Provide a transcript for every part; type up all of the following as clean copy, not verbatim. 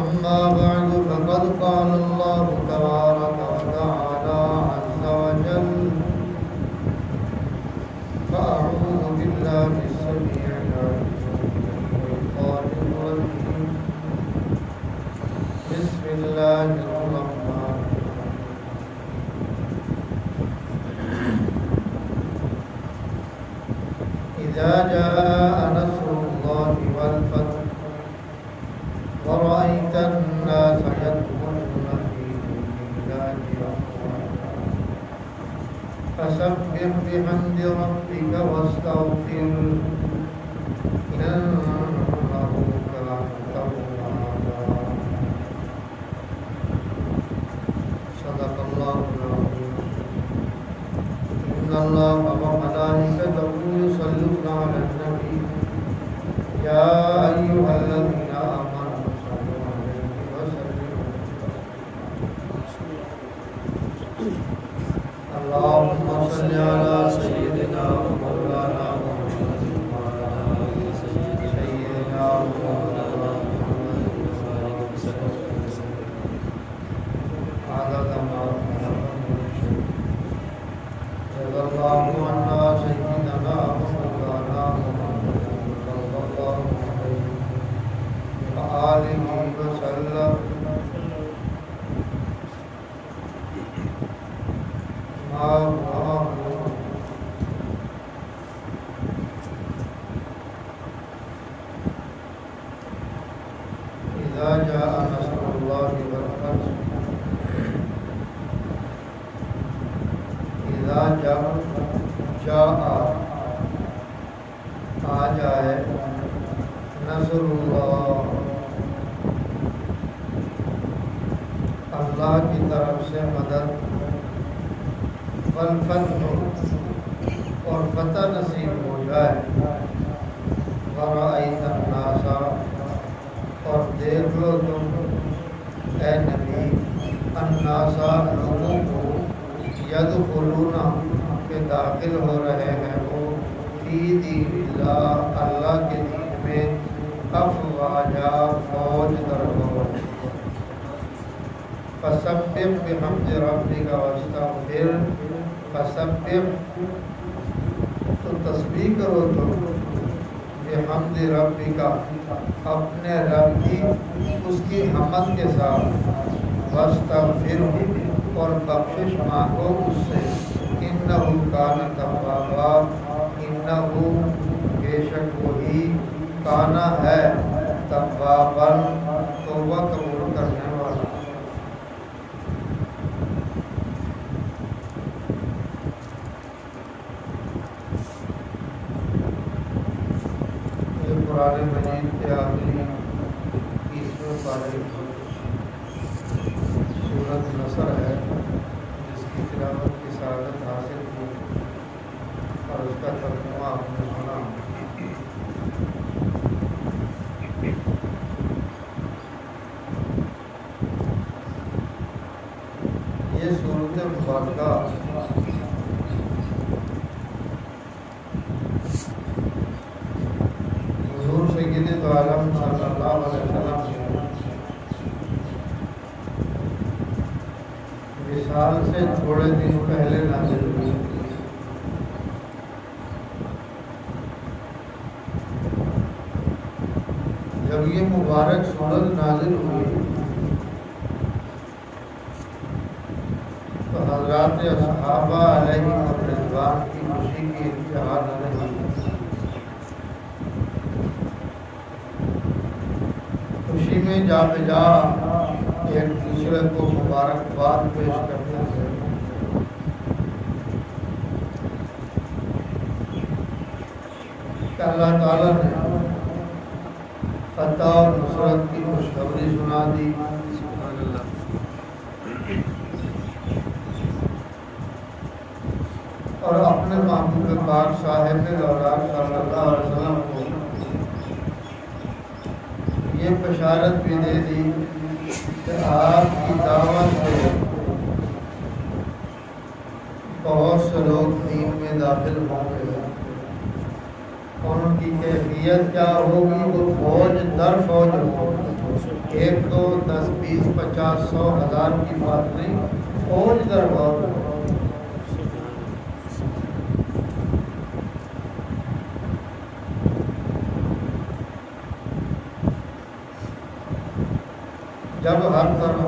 أما بعد فقد قال الله تبارك وتعالى عز وجل فأعوذ بالله السميع العليم من الشيطان الرجيم بسم الله الرحمن الرحيم إذا جاء نصر الله والفتح ورأيت الناس يدخلون في دين الله أفواجا فسبح بحمد ربك واستغفره إنه كان توابا صدق الله العظيم إن الله وملائكته يصلون على النبي يا أيها الذين آمنوا صلوا عليه وسلموا اللهم صل على سيدنا ومولانا محمد وعلى آل سيدنا ومولانا محمد عدد ما رضي الله عنا سيدنا ومولانا محمد صلى الله عليه وآله وسلم إذا جاء نصر الله والفتح إذا جاء آ جائے نصر اللہ کی طرف سے مدد والفتح اور فتح نصیب ہو جائے ورأیت الناس اور دیکھ لو تم اے نبی الناس لوگوں کو یدخلون کے داخل ہو رہے ہیں وہ فی دین اللہ اللہ کے دین میں افواجا فوج در فوج فسبح بحمد ربک واستغفر فسبح تو تسبیح کرو تم بحمد ربک اپنے رب کی اس کی حمد کے ساتھ واستغفر اور بخشش مانگو اس سے انہ کان توابا انہ بے شک وہی کانا ہے توابا توبہ قبول کرنے والا قرآن مجید کے آخری 30ویں پارے سورۃ نصر ہے جس کی تلاوت کی سعادت حاصل کی اور اس کا ترجمہ آپ نے سنا یہ سورۃ مبارکہ سید عالم صلی اللہ علیہ وسلم وصال سے تھوڑے دن پہلے نازل ہوئی جب یہ مبارک سورت نازل ہوئی تو حضرات صحابہ علیہ رضوان کی خوشی کی انتہا نہ رہی خوشی میں جا بجا ایک دوسرے کو مبارکباد پیش کرتے تھے کہ اللہ تعالیٰ نے فتح اور نصرت کی خوشخبری سنا دی اور اپنے محبوب پاک صاحب دولار صلی اللہ علیہ وسلم کو یہ بشارت بھی دے دی کہ آپ کی دعوت سے بہت سے لوگ دین میں داخل ہوں گے ان کی کیفیت کیا ہوگی وہ فوج در فوج ہوگی ایک دو 10 20 50 100 1000 کی بات نہیں، فوج در غور کرو۔ جب ہر طرف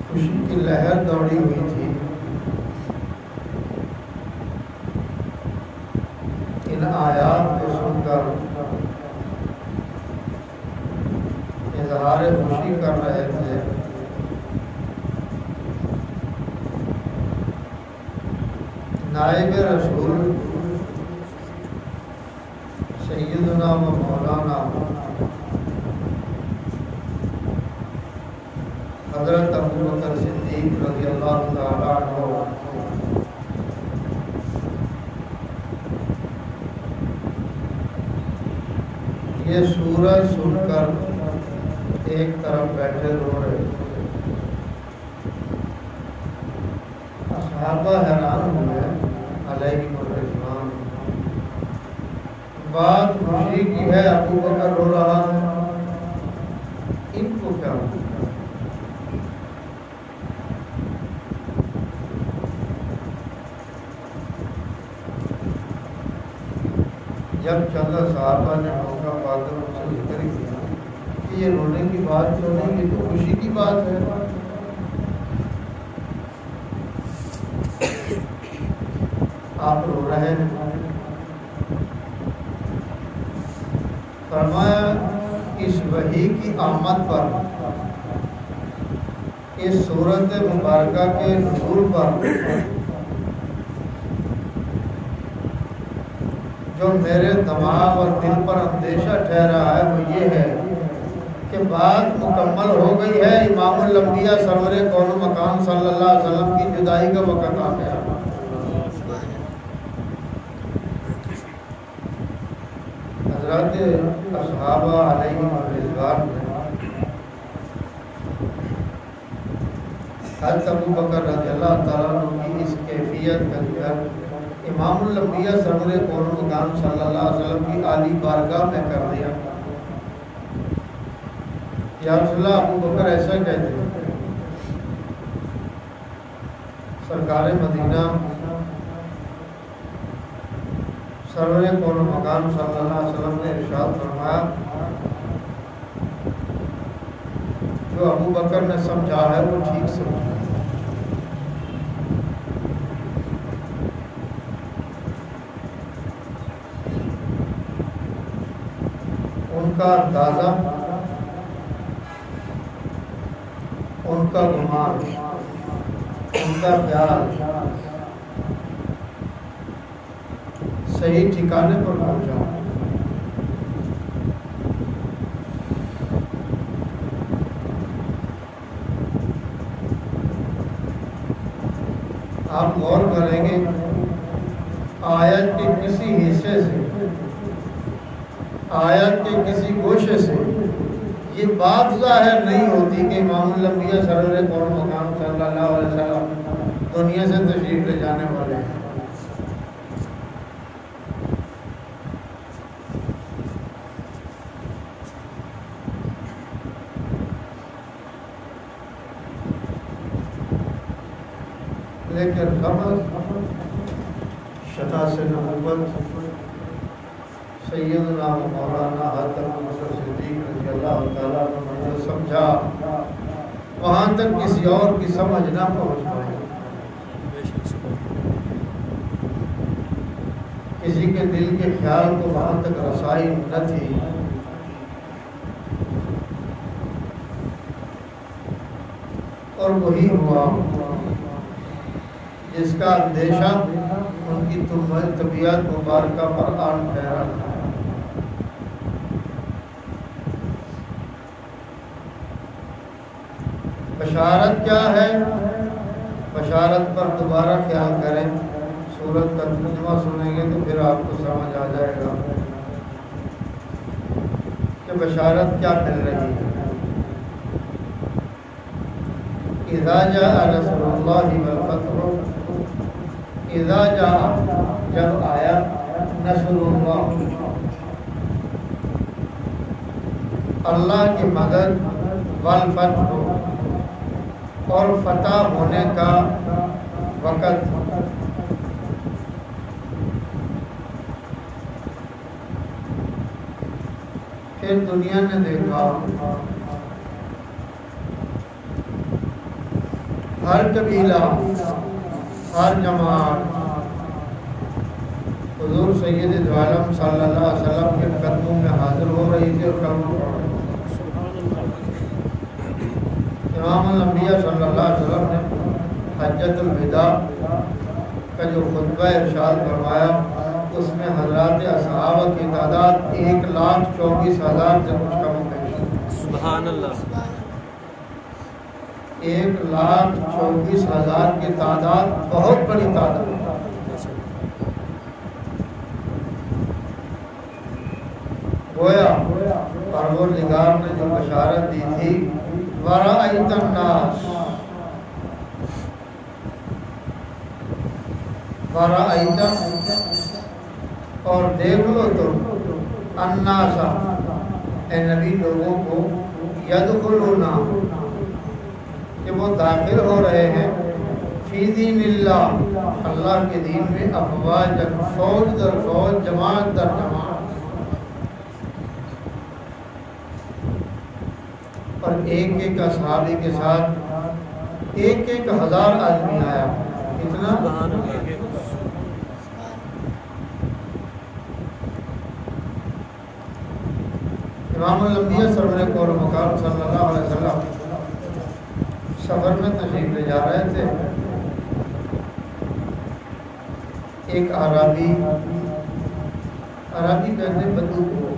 خوشی کی لہر دوڑی ہوئی تھی، ان آیات کو سن کر اظہار خوشی کر رہے تھے، نائب رسول سیدنا و مولانا حضرت ابوبکر صدیق رضی اللہ تعالیٰ عنہ یہ سورج سن کر ایک طرف بیٹھے رو رہے تھے۔ صحابہ حیران ہوئے علیہم الرضوان، بات خوشی کی ہے، ابوبکر رو رہا ہے، ان کو کیا ہوا؟ جب چندہ صحابہ نے موقع پا کر ان سے ذکر کیا کہ یہ رونے کی بات تو نہیں، یہ تو خوشی کی بات ہے، آپ رو رہے ہیں۔ فرمایا اس وحی کی آمد پر، اس سورت مبارکہ کے نزول پر جو میرے دماغ اور دل پر اندیشہ ٹھہرا ہے وہ یہ ہے کہ بات مکمل ہو گئی ہے، امام الانبیاء سرور کون و مکان صلی اللہ علیہ وسلم کی جدائی کا وقت آ گیا۔ حضرت اصحابہ علیہم الرضوان نے حضرت ابوبکر رضی اللہ تعالیٰ عنہ کی اس کیفیت کا ذکر امام الانبیاء سرور کون و مکان صلی اللہ علیہ وسلم کی عالی بارگاہ میں کر دیا۔ یا رسول اللہ، ابوبکر ایسا کہتے ہیں، سرکار مدینہ سرور کون و مکان صلی اللہ علیہ وسلم نے ارشاد فرمایا جو ابوبکر نے سمجھا ہے وہ ٹھیک سمجھا ہے۔ ان کا اندازہ، ان کا گمان، ان کا خیال صحیح ٹھکانے پر پہنچا۔ آپ غور کریں گے آیت کے کسی حصے سے، آیت کے کسی گوشے سے یہ بات ظاہر نہیں ہوتی کہ امام الانبیاء سرور کون و مکان صلی اللہ علیہ وسلم دنیا سے تشریف لے جانے والے ہیں۔ لیکن شناس نبوت سیدنا و مولانا حضرت ابوبکر صدیق رضی اللہ تعالیٰ عنہ نے سمجھا، وہاں تک کسی اور کی سمجھ نہ پہنچ پائی، کسی کے دل کے خیال کو وہاں تک رسائی نہ تھی۔ اور وہی ہوا جس کا اندیشہ ان کی طبیعت مبارکہ پر آن ٹھہرا تھا۔ بشارت کیا ہے؟ بشارت پر دوبارہ خیال کریں، سورت کا ترجمہ سنیں گے تو پھر آپ کو سمجھ آ جائے گا کہ بشارت کیا مل رہی ہے۔ اذا جاء نصر اللہ والفتح، اذا جاء جب آیا، نصر اللہ اللہ کی مدد والفتح اور فتح ہونے کا وقت. پھر دنیا نے دیکھا ہر قبیلہ، ہر جماعت حضور سید دو عالم صلی اللہ علیہ وسلم کے قدموں میں حاضر ہو رہی تھی اور کلمہ پڑھ رہی تھی. امام الانبیاء صلی اللہ علیہ وسلم نے حجۃ الوداع کا جو خطبہ ارشاد فرمایا اس میں حضرات اصحابہ کی تعداد 1,24,000 سے کچھ کم ہو گئی. سبحان اللہ. 1,24,000 کی تعداد بہت بڑی تعداد. گویا پروردگار نے جو بشارت دی تھی وَرَأَيْتَ النَّاسَ، وَرَأَيْتَ اور دیکھ لو تم النَّاسَ اے نبی لوگوں کو يَدْخُلُونَ کہ وہ داخل ہو رہے ہیں فی دین اللہ اللہ کے دین میں افواجا فوج در فوج جماعت در جماعت. اور ایک ایک صحابی کے ساتھ 1,000 آدمی آیا. کتنا؟ امام الانبیاء سرور کون مقام صلی اللہ علیہ وسلم سفر میں تشریف لے جا رہے تھے. ایک عربی کہتے بدو کو،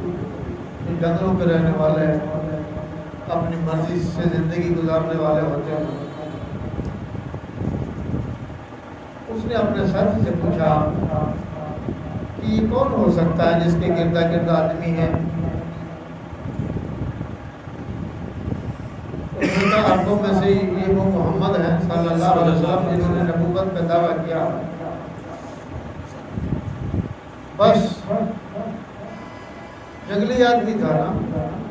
جنگلوں پہ رہنے والے، اپنی مرضی سے زندگی گزارنے والے ہوتے ہیں. اس نے اپنے ساتھی سے پوچھا کہ یہ کون ہو سکتا ہے جس کے گردا گردا آدمی ہے؟ عربوں میں سے یہ وہ محمد ہیں صلی اللہ علیہ وسلم جنہوں نے نبوت کا دعویٰ کیا. بس جنگلی آدمی تھا نا،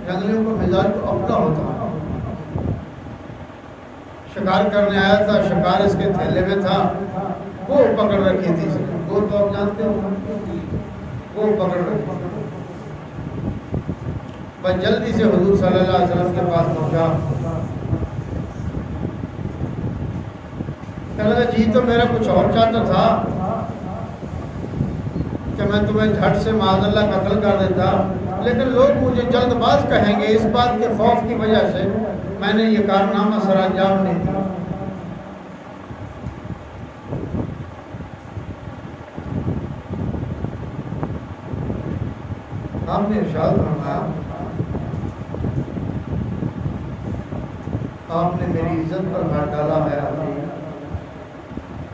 جنگلیوں کا مزاج تو اپنا ہوتا ہے. شکار کرنے آیا تھا، شکار اس کے تھیلے میں تھا، وہ پکڑ رکھی تھی. وہ تو آپ جانتے ہو، وہ پکڑ رکھی. بس جلدی سے حضور صلی اللہ علیہ وسلم کے پاس پہنچا. کہنے لگا جی تو میرا کچھ اور چاہتا تھا کہ میں تمہیں جھٹ سے معاذ اللہ قتل کر دیتا، لیکن لوگ مجھے جلد باز کہیں گے، اس بات کے خوف کی وجہ سے میں نے یہ کارنامہ سر انجام نہیں دیا. آپ نے ارشاد فرمایا آپ نے میری عزت پر ہاتھ ڈالا ہے،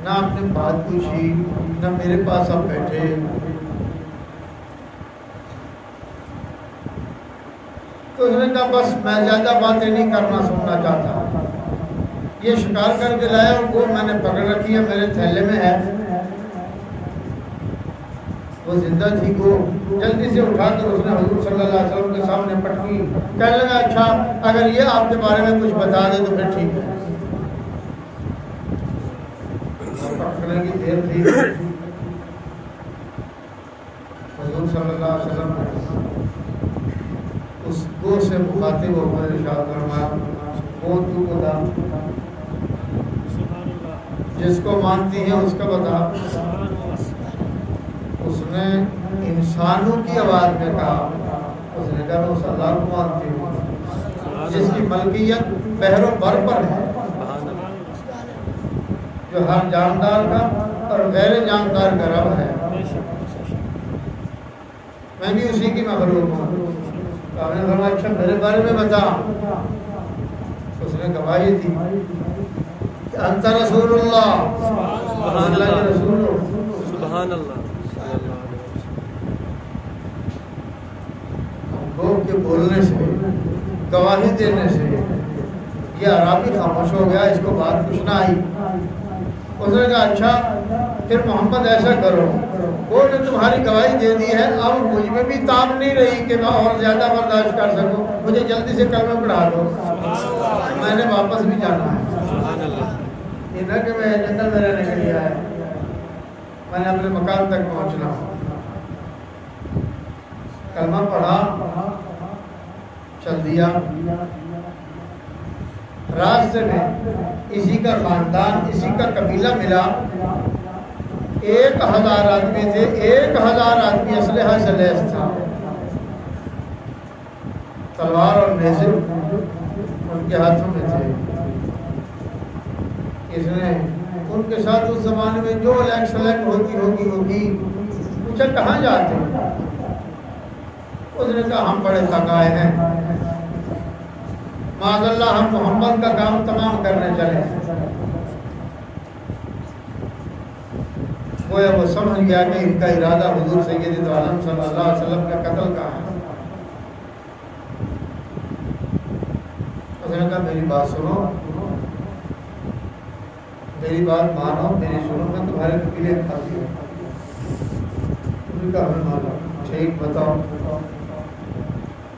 نہ آپ نے بات پوچھی، نہ میرے پاس آپ بیٹھے. تو اس نے کہا بس میں زیادہ باتیں نہیں کرنا، سننا چاہتا. یہ شکار کر کے لایا اور وہ میں نے پکڑ رکھی ہے، میرے تھیلے میں ہے. وہ زندہ تھی، کو جلدی سے اٹھا کر اس نے حضور صلی اللہ علیہ وسلم کے سامنے پٹکی. کہنے لگا اچھا اگر یہ آپ کے بارے میں کچھ بتا دے تو پھر ٹھیک ہے. پکڑنے کی دیر تھی. حضور صلی اللہ علیہ وسلم اس کو سے مخاطب ہو کر ارشاد فرمایا وہ تو بتا، جس کو مانتی ہیں اس کا بتا. اس نے انسانوں کی آواز میں کہا، اس نے کہا میں اس اللہ کو مانتی ہوں جس کی ملکیت بحر و بر پر ہے، جو ہر جاندار کا اور غیر جاندار کا رب ہے. میں بھی اسی کی مخلوق ہوں. آپ نے فرمایا اچھا میرے بارے میں بتا. اس نے گواہی دی کہ انت رسول اللہ، اللہ کے رسول ہو. سبحان اللہ. لوگ کے بولنے سے، گواہی دینے سے یہ عربی خاموش ہو گیا، اس کو بات کچھ نہ آئی. اس نے کہا اچھا پھر محمد ایسا کرو، وہ نے تمہاری گواہی دے دی ہے، اب مجھ میں بھی تاب نہیں رہی کہ میں اور زیادہ برداشت کر سکوں، مجھے جلدی سے کلمہ پڑھا دو، میں نے واپس بھی جانا ہے، یہ نہ کہ میں جنگل میں رہنے کے لیے آیا، میں نے اپنے مکان تک پہنچنا۔ کلمہ پڑھا، چل دیا۔ راستے میں اسی کا خاندان، اسی کا قبیلہ ملا، 1000 آدمی تھے، 1000 آدمی اسلحہ سے لیس تھا، تلوار اور نیزے ان کے ہاتھوں میں تھے۔ اس نے ان کے ساتھ اس زمانے میں جو الیکشن ہوگی پوچھا کہاں جاتے ہیں؟ اس نے کہا ہم بڑے تھکائے ہیں، معاذ اللہ ہم محمد کا کام تمام کرنے چلے ہیں۔ وہ سمجھ گیا کہ ان کا ارادہ حضور سید عالم صلی اللہ علیہ وسلم کا قتل کا ہے۔ اس نے کہا میری بات سنو، میری بات مانو، میری سنو، میں تمہارے قبیلے کا قاضی ہوں۔ اس نے کہا ہمیں مانو، ٹھیک بتاؤ۔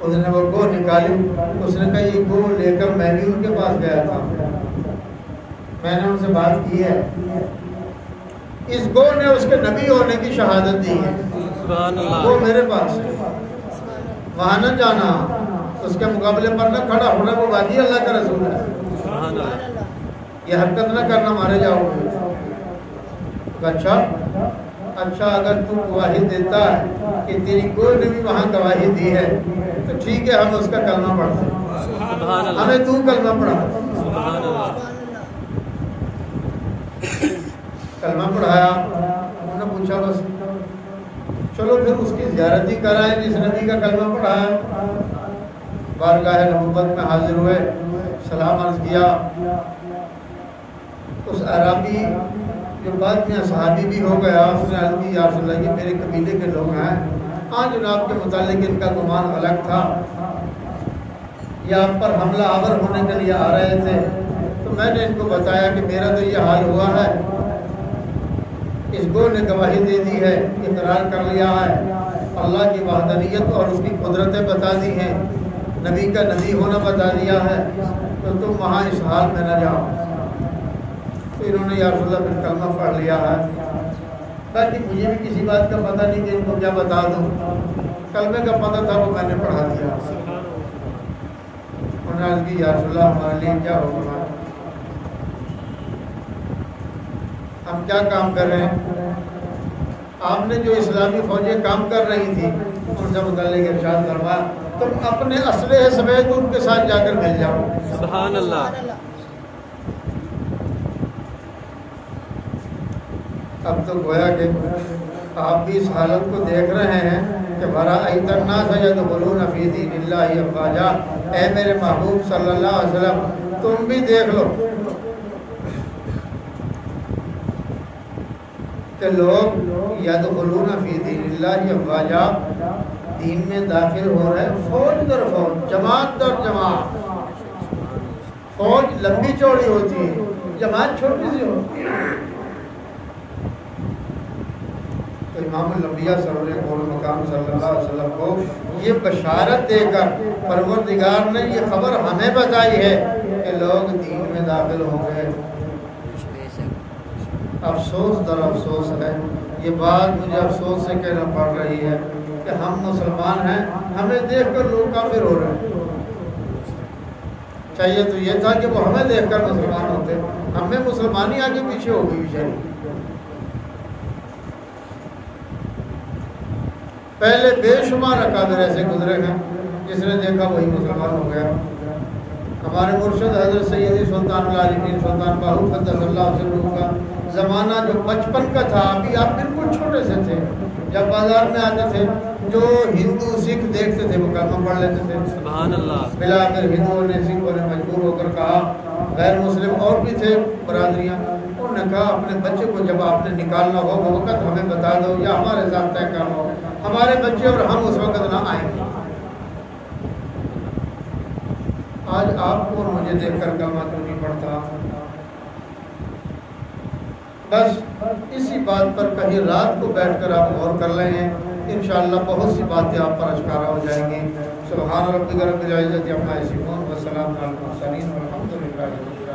اس نے وہ گو نکالی، اس نے کہا یہ گو لے کر میں بھی ان کے پاس گیا تھا، میں نے ان سے بات کی ہے، اس گو نے اس کے نبی ہونے کی شہادت دی ہے، وہ میرے پاس ہے، وہاں نہ جانا، اس کے مقابلے پر نہ کھڑا ہونا، وہ واقعی اللہ کا رسول ہے، یہ حرکت نہ کرنا، مارے جاؤ گے۔ اچھا اگر تو گواہی دیتا ہے کہ تیری گو نے بھی وہاں گواہی دی ہے تو ٹھیک ہے، ہم اس کا کلمہ پڑھتے ہیں، ہمیں تو کلمہ پڑھا۔ کلمہ پڑھایا، انہوں نے پوچھا بس چلو پھر اس کی زیارت ہی کرائیں جس نبی کا کلمہ پڑھایا۔ بارگاہ نبوت میں حاضر ہوئے، سلام عرض کیا۔ اس عربی جو بعد میں صحابی بھی ہو گیا، اس نے عرض کی یا رسول اللہ یہ میرے قبیلے کے لوگ ہیں، ہاں جناب کے متعلق ان کا گمان الگ تھا، یہ آپ پر حملہ آور ہونے کے لیے آ رہے تھے، تو میں نے ان کو بتایا کہ میرا تو یہ حال ہوا ہے، اس گو نے گواہی دے دی ہے، اقرار کر لیا ہے، اللہ کی وحدانیت اور اس کی قدرتیں بتا دی ہیں، نبی کا نبی ہونا بتا دیا ہے، تو تم وہاں اس حال میں نہ جاؤ۔ تو انہوں نے یا رسول اللہ پھر کلمہ پڑھ لیا ہے، باقی مجھے بھی کسی بات کا پتہ نہیں کہ ان کو کیا بتا دوں، کلمے کا پتہ تھا وہ میں نے پڑھا دیا۔ انہوں نے عرض کی یا رسول اللہ ہمارے لیے کیا ہوگا، ہم کیا کام کر رہے ہیں؟ آپ نے جو اسلامی فوجیں کام کر رہی تھی ان سے متعلق ارشاد فرمایا تم اپنے اسلحے سمیت ان کے ساتھ جا کر مل جاؤ۔ سبحان اللہ۔ اب تو گویا کہ آپ بھی اس حالت کو دیکھ رہے ہیں کہ وَرَأَيْتَ النَّاسَ يَدْخُلُونَ فِي دِينِ اللَّهِ أَفْوَاجًا، اے میرے محبوب صلی اللہ علیہ وسلم تم بھی دیکھ لو کہ لوگ يَدْخُلُونَ فِي دِينِ اللَّهِ أَفْوَاجًا، دین میں داخل ہو رہے ہیں فوج در فوج، جماعت در جماعت۔ فوج لمبی چوڑی ہوتی ہے، جماعت چھوٹی سی ہوتی ہے۔ تو امام الانبیاء سرور قول مقام صلی اللہ علیہ وسلم کو یہ بشارت دے کر پروردگار نے یہ خبر ہمیں بتائی ہے کہ لوگ دین میں داخل ہوں گے۔ افسوس در افسوس ہے، یہ بات مجھے افسوس سے کہنا پڑ رہی ہے کہ ہم مسلمان ہیں، ہمیں دیکھ کر لوگ کافر ہو رہے ہیں۔ چاہیے تو یہ تھا کہ وہ ہمیں دیکھ کر مسلمان ہوتے، ہمیں مسلمانی آگے پیچھے ہو گئی بیچاری۔ پہلے بے شمار اکابر ایسے گزرے ہیں جس نے دیکھا وہی مسلمان ہو گیا۔ ہمارے مرشد حضرت سیدی سلطان العارفین سلطان باہو قدس اللہ سرہ کا زمانہ جو 55 کا تھا، ابھی آپ بالکل چھوٹے سے تھے، جب بازار میں آتے تھے جو ہندو سکھ دیکھتے تھے وہ کلمہ پڑھ لیتے تھے۔ سبحان اللہ۔ بلا کر ہندوؤں نے سکھوں نے مجبور ہو کر کہا، غیر مسلم اور بھی تھے برادریاں، انہوں نے کہا اپنے بچے کو جب آپ نے نکالنا ہو وہ وقت ہمیں بتا دو یا ہمارے ساتھ طے کرو، ہمارے بچے اور ہم اس وقت نہ آئیں گے۔ آج آپ کو مجھے دیکھ کر کلمہ کیوں نہیں پڑھتا؟ بس اسی بات پر کہیں رات کو بیٹھ کر آپ غور کر لیں گے، انشاءاللہ بہت سی باتیں آپ پر اشکارا ہو جائیں گی۔ سبحان ربک رب العزت عما یصفون وسلام علی المرسلین والحمد للہ رب العالمین۔